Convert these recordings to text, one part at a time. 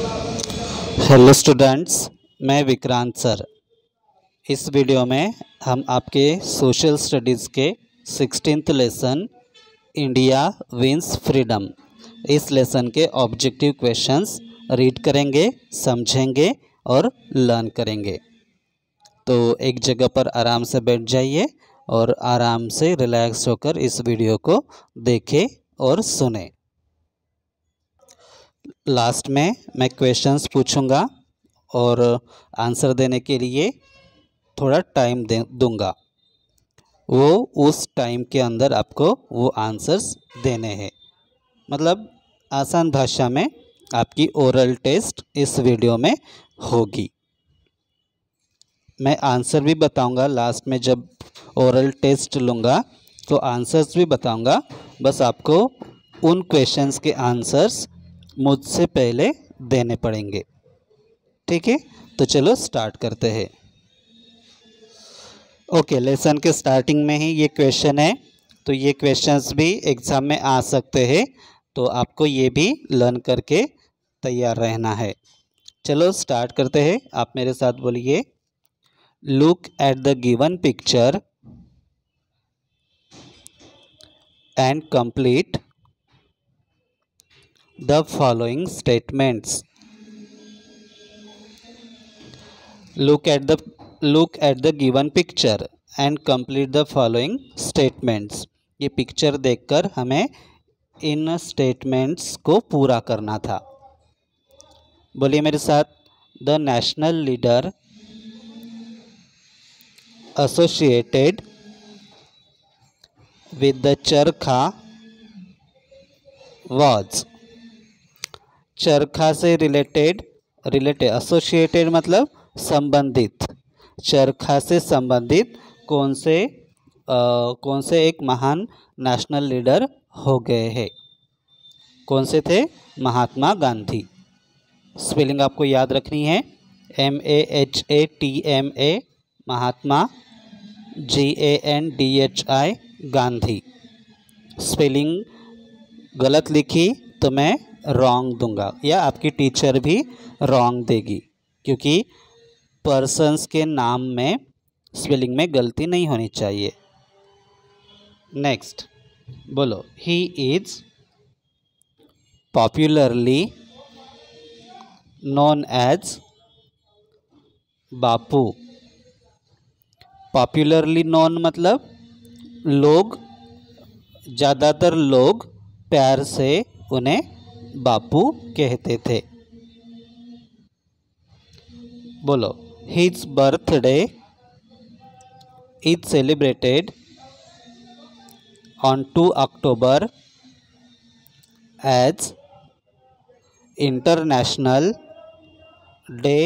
Hello students, मैं Vikrant sir. इस video में हम आपके सोशल स्टडीज़ के 16th lesson India wins freedom इस लेसन के ऑब्जेक्टिव क्वेश्चंस रीड करेंगे, समझेंगे और लर्न करेंगे। तो एक जगह पर आराम से बैठ जाइए और आराम से रिलैक्स होकर इस वीडियो को देखें और सुने। लास्ट में मैं क्वेश्चंस पूछूंगा और आंसर देने के लिए थोड़ा टाइम दूंगा। वो उस टाइम के अंदर आपको वो आंसर्स देने हैं। मतलब आसान भाषा में आपकी ओरल टेस्ट इस वीडियो में होगी। मैं आंसर भी बताऊंगा लास्ट में, जब ओरल टेस्ट लूँगा तो आंसर्स भी बताऊंगा। बस आपको उन क्वेश्चंस के आंसर्स मुझसे पहले देने पड़ेंगे। ठीक है, तो चलो स्टार्ट करते हैं। ओके, लेसन के स्टार्टिंग में ही ये क्वेश्चन है, तो ये क्वेश्चंस भी एग्ज़ाम में आ सकते हैं, तो आपको ये भी लर्न करके तैयार रहना है। चलो स्टार्ट करते हैं। आप मेरे साथ बोलिए, look at the given picture and complete the following statements. Look at the given picture and complete the following statements. ये पिक्चर देखकर हमें इन स्टेटमेंट्स को पूरा करना था। बोलिए मेरे साथ, the national leader associated with the चरखा was। चरखा से रिलेटेड एसोसिएटेड मतलब संबंधित। चरखा से संबंधित कौन से एक महान नेशनल लीडर हो गए हैं? कौन से थे? महात्मा गांधी। स्पेलिंग आपको याद रखनी है, MAHATMA महात्मा, GANDHI गांधी। स्पेलिंग गलत लिखी तो मैं रॉन्ग दूंगा या आपकी टीचर भी रॉन्ग देगी, क्योंकि पर्सन्स के नाम में स्पेलिंग में गलती नहीं होनी चाहिए। नेक्स्ट बोलो, he is popularly known as Bapu. Popularly known मतलब ज़्यादातर लोग प्यार से उन्हें बापू कहते थे। बोलो, his birthday is celebrated on 2 October as international day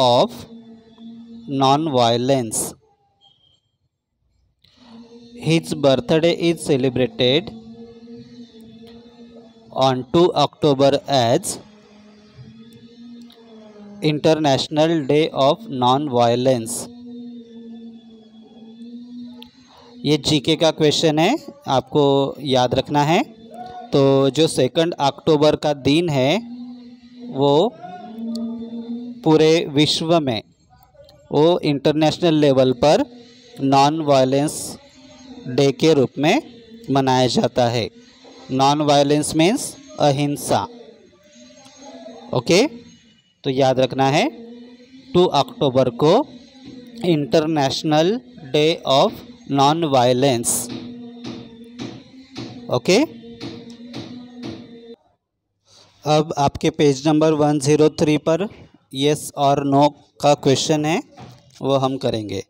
of non violence. His birthday is celebrated on 2 October as International Day of Non-Violence। ये जीके का क्वेश्चन है, आपको याद रखना है। तो जो 2 अक्टूबर का दिन है वो पूरे विश्व में वो इंटरनेशनल लेवल पर नॉन वायलेंस डे के रूप में मनाया जाता है। नॉन वायलेंस मीन्स अहिंसा। ओके, तो याद रखना है 2 अक्टूबर को international day of non violence. Okay, अब आपके पेज नंबर 103 पर यस और नो का क्वेश्चन है, वो हम करेंगे।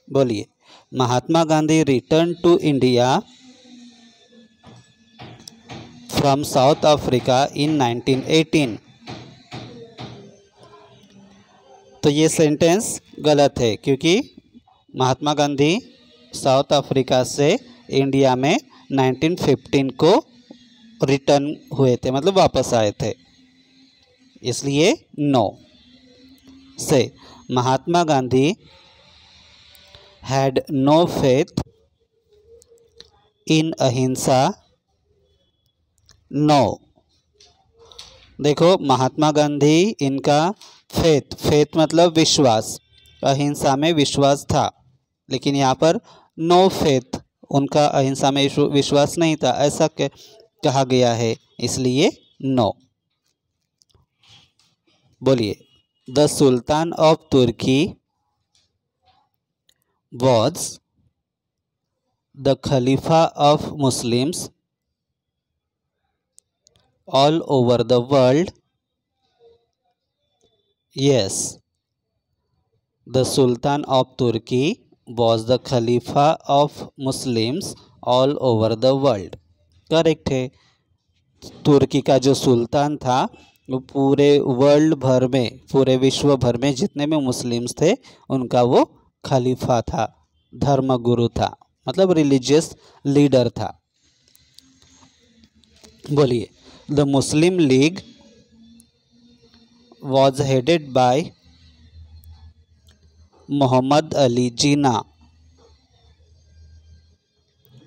बोलिए, Mahatma Gandhi return to India from South Africa in 1918। तो ये सेंटेंस गलत है, क्योंकि महात्मा गांधी साउथ अफ्रीका से इंडिया में 1915 को रिटर्न हुए थे, मतलब वापस आए थे, इसलिए no. Say Mahatma Gandhi had no faith in ahimsa. No, देखो महात्मा गांधी, इनका फेथ मतलब विश्वास, अहिंसा में विश्वास था, लेकिन यहाँ पर नो फेथ, उनका अहिंसा में विश्वास नहीं था ऐसा कहा गया है, इसलिए नो। बोलिए, the sultan of Turkey was the खलीफा of Muslims all over the world. Yes, the sultan of Turkey was the खलीफा of Muslims all over the world. Correct है। तुर्की का जो सुल्तान था वो पूरे वर्ल्ड भर में, पूरे विश्व भर में जितने भी मुस्लिम्स थे उनका वो खलीफा था, धर्मगुरु था, मतलब रिलीजियस लीडर था। बोलिए, the Muslim League was headed by Mohammad Ali Jinnah.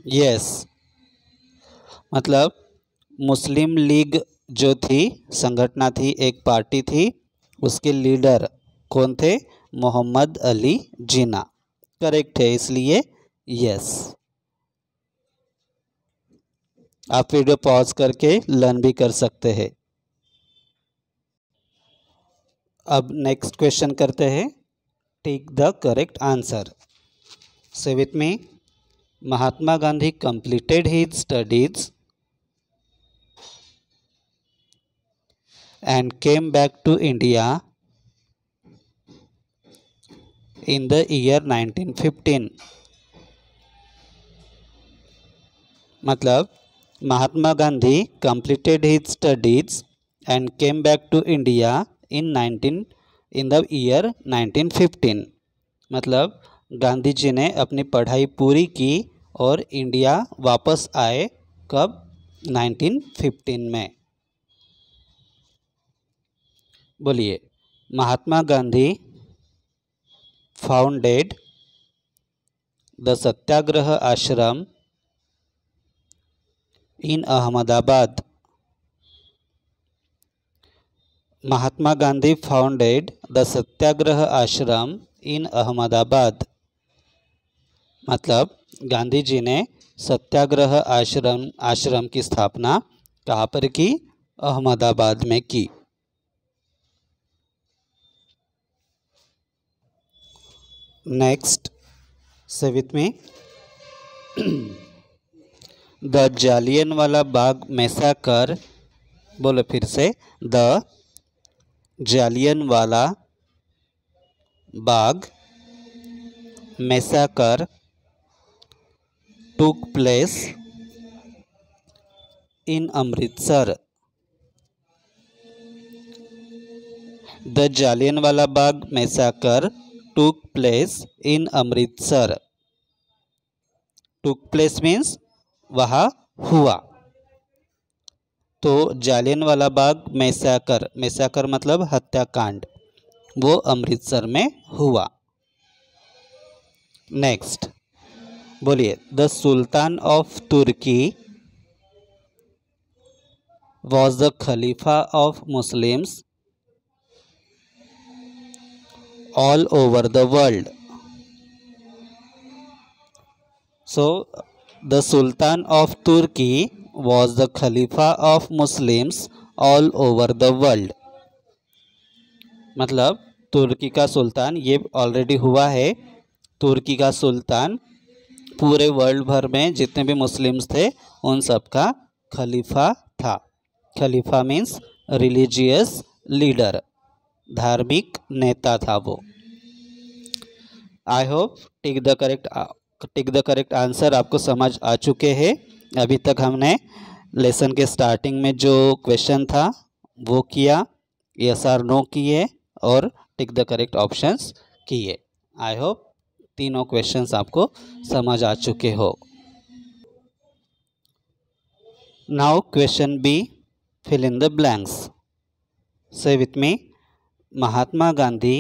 Yes, मतलब मुस्लिम लीग जो थी, संगठन थी, एक पार्टी थी, उसके लीडर कौन थे? मोहम्मद अली जिन्ना। करेक्ट है, इसलिए यस। आप वीडियो पॉज करके लर्न भी कर सकते हैं। अब नेक्स्ट क्वेश्चन करते हैं, टेक द करेक्ट आंसर। से with me, Mahatma Gandhi completed his studies and came back to India in the year 1915। मतलब Mahatma Gandhi completed his studies and came back to India in the year 1915। मतलब गांधी जी ने अपनी पढ़ाई पूरी की और इंडिया वापस आए कब? 1915 में। बोलिए, महात्मा गांधी फाउंडेड द सत्याग्रह आश्रम इन अहमदाबाद। महात्मा गांधी फाउंडेड द सत्याग्रह आश्रम इन अहमदाबाद। मतलब गांधी जी ने सत्याग्रह आश्रम की स्थापना कहाँ पर की? अहमदाबाद में की। नेक्स्ट, से विथ मी, द जालियनवाला बाग मैसाकर। बोलो फिर से, the Jallianwala Bagh मैसाकर took place in Amritsar. The Jallianwala Bagh मैसाकर took place in Amritsar. took place means वहाँ हुआ। तो जालियनवाला बाग मैसाकर, मैसाकर मतलब हत्याकांड, वो अमृतसर में हुआ। नेक्स्ट, बोलिए, the sultan of Turkey was the खलीफा of Muslims all over the world. So the sultan of Turkey was the खलीफा of Muslims all over the world. मतलब तुर्की का सुल्तान, ये ऑलरेडी हुआ है, तुर्की का सुल्तान पूरे वर्ल्ड भर में जितने भी मुस्लिम्स थे उन सब का खलीफा था। खलीफा मीन्स रिलीजियस लीडर, धार्मिक नेता था वो। I hope tick the correct answer आपको समझ आ चुके हैं। अभी तक हमने लेसन के स्टार्टिंग में जो क्वेश्चन था वो किया, यस और नो किए, और टिक द करेक्ट ऑप्शंस किए। आई होप तीनों क्वेश्चंस आपको समझ आ चुके हो। Now question B, fill in the blanks. Say with me, Mahatma Gandhi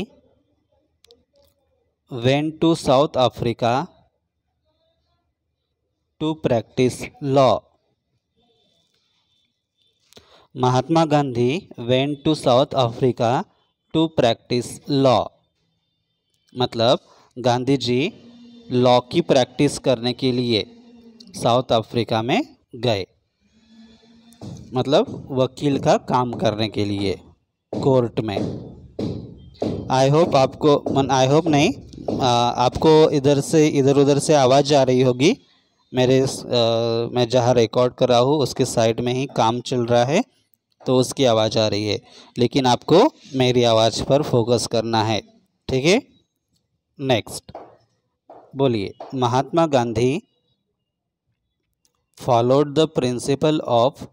went to South Africa to practise law. Mahatma Gandhi went to South Africa to practise law. मतलब गांधी जी लॉ की practice करने के लिए साउथ अफ्रीका में गए, मतलब वकील का काम करने के लिए कोर्ट में। आई होप आपको इधर से इधर उधर से आवाज़ आ रही होगी। मैं जहाँ रिकॉर्ड कर रहा हूँ उसके साइड में ही काम चल रहा है, तो उसकी आवाज़ आ रही है, लेकिन आपको मेरी आवाज़ पर फोकस करना है, ठीक है। नेक्स्ट बोलिए, Mahatma Gandhi followed the principle of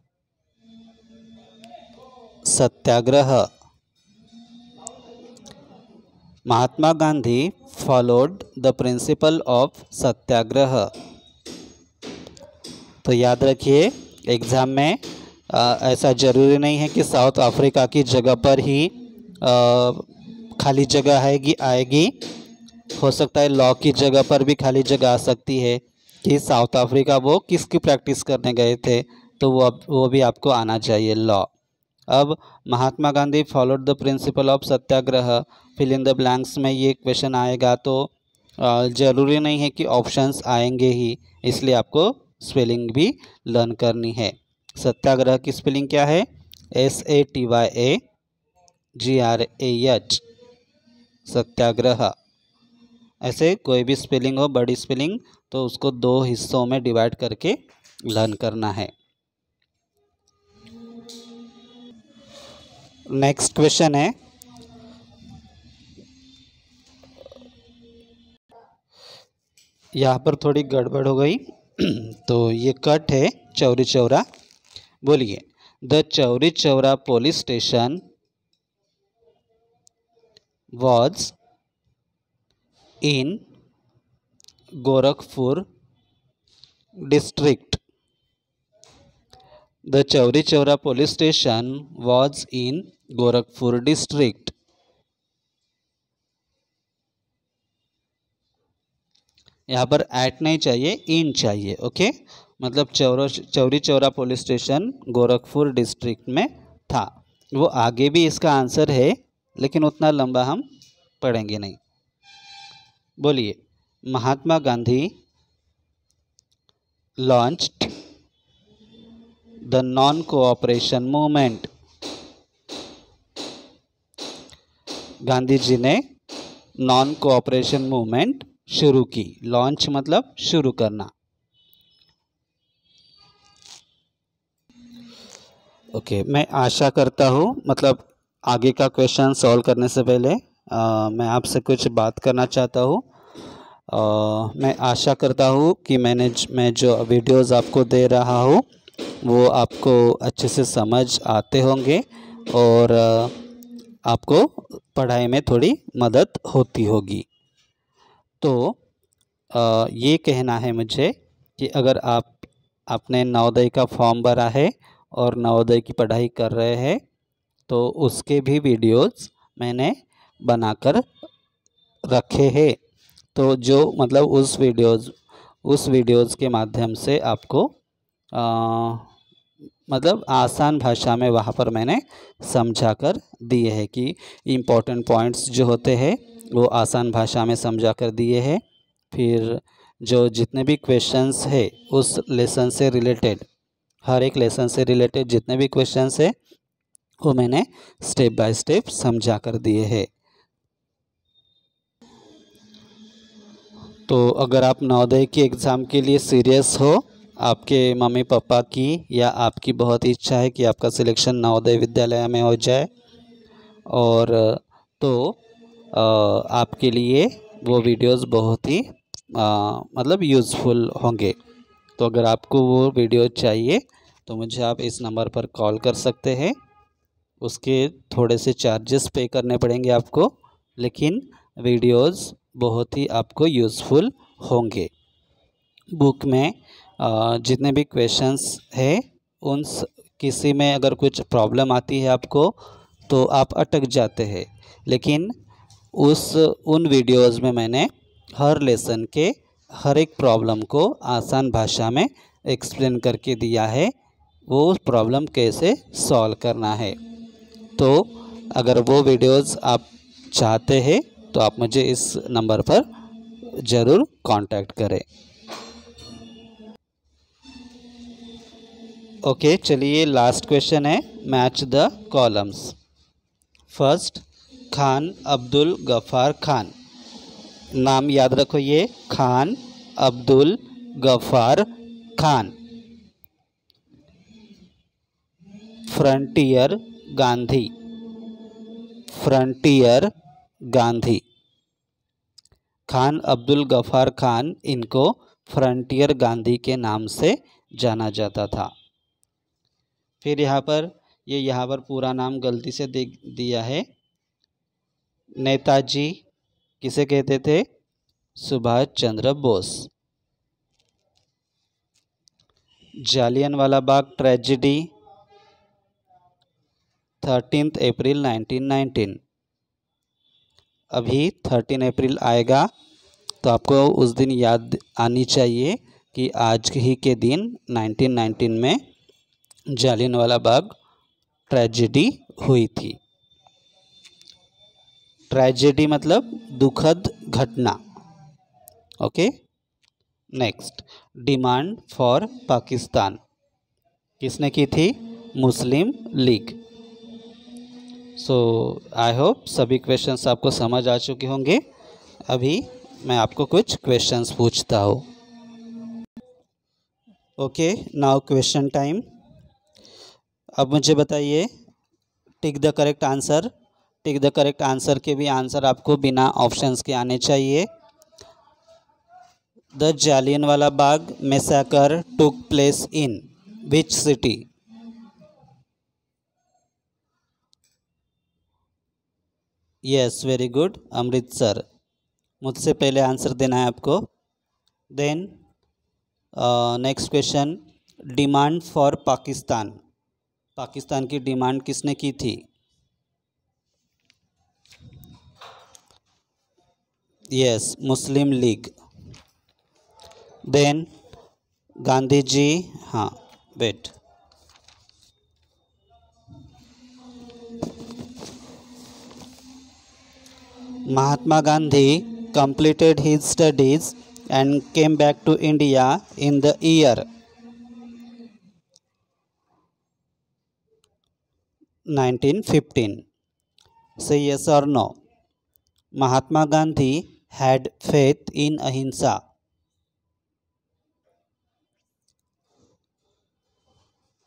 satyagraha. Mahatma Gandhi followed the principle of satyagraha. तो याद रखिए, एग्ज़ाम में ऐसा ज़रूरी नहीं है कि साउथ अफ्रीका की जगह पर ही खाली जगह आएगी। हो सकता है लॉ की जगह पर भी खाली जगह आ सकती है कि साउथ अफ्रीका वो किसकी प्रैक्टिस करने गए थे, तो वो भी आपको आना चाहिए लॉ। अब Mahatma Gandhi followed the principle of satyagraha, fill in the blanks में ये क्वेश्चन आएगा, तो ज़रूरी नहीं है कि ऑप्शंस आएंगे ही, इसलिए आपको स्पेलिंग भी लर्न करनी है। सत्याग्रह की स्पेलिंग क्या है? SATYAGRAH, सत्याग्रह। ऐसे कोई भी स्पेलिंग हो, बड़ी स्पेलिंग, तो उसको 2 हिस्सों में डिवाइड करके लर्न करना है। नेक्स्ट क्वेश्चन है, यहाँ पर थोड़ी गड़बड़ हो गई तो ये कट है चौरी चौरा। बोलिए, the Chauri Chaura police station was in Gorakhpur district. The Chauri Chaura police station was in Gorakhpur district. यहाँ पर एट नहीं चाहिए, इन चाहिए, ओके। मतलब Chauri Chaura police station Gorakhpur district में था। वो आगे भी इसका आंसर है, लेकिन उतना लंबा हम पढ़ेंगे नहीं। बोलिए, Mahatma Gandhi launched the non cooperation movement. Gandhi ji ने नॉन कोऑपरेशन मूवमेंट शुरू की। लॉन्च मतलब शुरू करना। ओके, मैं आशा करता हूँ, मतलब आगे का क्वेश्चन सॉल्व करने से पहले मैं आपसे कुछ बात करना चाहता हूँ। मैं आशा करता हूँ कि मैं जो वीडियोस आपको दे रहा हूँ वो आपको अच्छे से समझ आते होंगे और आपको पढ़ाई में थोड़ी मदद होती होगी। तो ये कहना है मुझे कि अगर आपने नवोदय का फॉर्म भरा है और नवोदय की पढ़ाई कर रहे हैं, तो उसके भी वीडियोस मैंने बनाकर रखे हैं। तो जो मतलब उस वीडियोस के माध्यम से आपको मतलब आसान भाषा में वहाँ पर मैंने समझा कर दिए हैं कि इम्पोर्टेंट पॉइंट्स जो होते हैं वो आसान भाषा में समझा कर दिए हैं। फिर जो जितने भी क्वेश्चंस है उस लेसन से रिलेटेड, हर एक लेसन से रिलेटेड जितने भी क्वेश्चंस है वो मैंने स्टेप बाय स्टेप समझा कर दिए हैं। तो अगर आप नवोदय के एग्ज़ाम के लिए सीरियस हो, आपके मम्मी पापा की या आपकी बहुत इच्छा है कि आपका सिलेक्शन नवोदय विद्यालय में हो जाए, और तो आपके लिए वो वीडियोस बहुत ही मतलब यूज़फुल होंगे। तो अगर आपको वो वीडियो चाहिए तो मुझे आप इस नंबर पर कॉल कर सकते हैं। उसके थोड़े से चार्जेस पे करने पड़ेंगे आपको, लेकिन वीडियोस बहुत ही आपको यूज़फुल होंगे। बुक में जितने भी क्वेश्चंस हैं किसी में अगर कुछ प्रॉब्लम आती है आपको तो आप अटक जाते हैं, लेकिन उन वीडियोस में मैंने हर लेसन के हर एक प्रॉब्लम को आसान भाषा में एक्सप्लेन करके दिया है वो प्रॉब्लम कैसे सॉल्व करना है। तो अगर वो वीडियोस आप चाहते हैं तो आप मुझे इस नंबर पर ज़रूर कांटेक्ट करें। ओके, चलिए लास्ट क्वेश्चन है, match the columns. First, Khan Abdul Ghaffar Khan. नाम याद रखो, ये खान अब्दुल गफ़ार खान। Frontier Gandhi, frontier Gandhi. खान अब्दुल गफ़ार खान, इनको फ्रंटियर गांधी के नाम से जाना जाता था। फिर यहाँ पर पूरा नाम गलती से दिया है। नेताजी किसे कहते थे? सुभाष चंद्र बोस। जालियनवाला बाग ट्रेजेडी 13 अप्रैल 1919। अभी 13 अप्रैल आएगा तो आपको उस दिन याद आनी चाहिए कि आज ही के दिन 1919 में जालियनवाला बाग ट्रेजेडी हुई थी। ट्रेजेडी मतलब दुखद घटना। Okay, next, demand for Pakistan किसने की थी? मुस्लिम लीग। सो आई होप सभी क्वेश्चंस आपको समझ आ चुके होंगे। अभी मैं आपको कुछ क्वेश्चंस पूछता हूँ। Okay, now question time. अब मुझे बताइए, tick the correct answer. Tick the correct answer के भी आंसर आपको बिना ऑप्शंस के आने चाहिए। The Jallianwala Bagh massacre took place in which city? Yes, very good, Amritsar. मुझसे पहले आंसर देना है आपको। Then next question, demand for Pakistan. Pakistan की डिमांड किसने की थी? Yes, Muslim League. Then Gandhi ji, हाँ wait, Mahatma Gandhi completed his studies and came back to India in the year 1915. Say yes or no. Mahatma Gandhi had faith in ahimsa.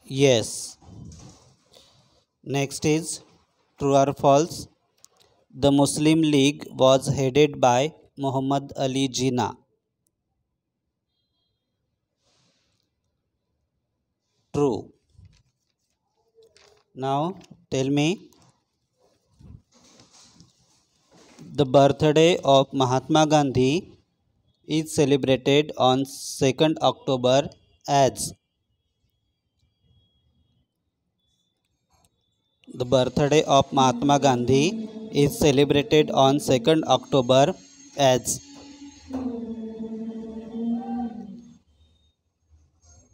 Yes. Next is true or false. The Muslim League was headed by Muhammad Ali Jinnah. True. Now tell me, the birthday of Mahatma Gandhi is celebrated on 2nd October as. The birthday of Mahatma Gandhi is celebrated on 2nd October as.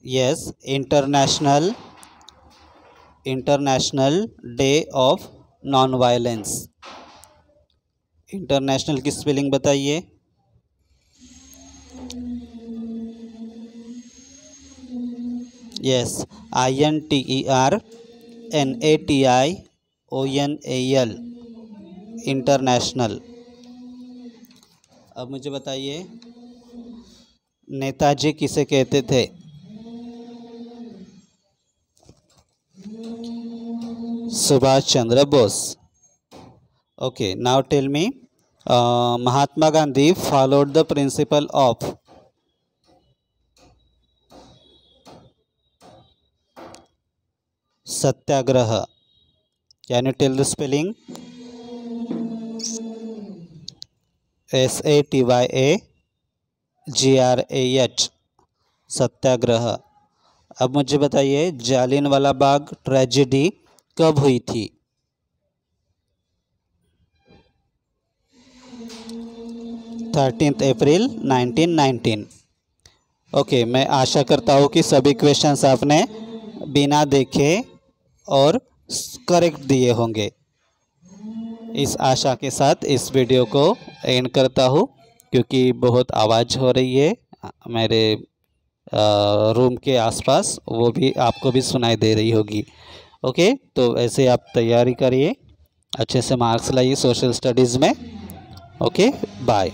Yes, International Day of Non-Violence. International की spelling बताइए। Yes, INTERNATIONAL, international. अब मुझे बताइए, नेताजी किसे कहते थे? Subhash Chandra Bose. Okay, now tell me, Mahatma Gandhi followed the principle of. Satyagraha. Can you tell the spelling? SATYAGRAH, satyagraha. अब मुझे बताइए, जालियनवाला बाग ट्रेजेडी कब हुई थी? April 13, 1919। ओके, मैं आशा करता हूँ कि सभी क्वेश्चंस आपने बिना देखे और करेक्ट दिए होंगे। इस आशा के साथ इस वीडियो को एंड करता हूँ, क्योंकि बहुत आवाज़ हो रही है मेरे रूम के आसपास, वो भी आपको भी सुनाई दे रही होगी। ओके, तो ऐसे आप तैयारी करिए, अच्छे से मार्क्स लाइए सोशल स्टडीज़ में। Okay, bye.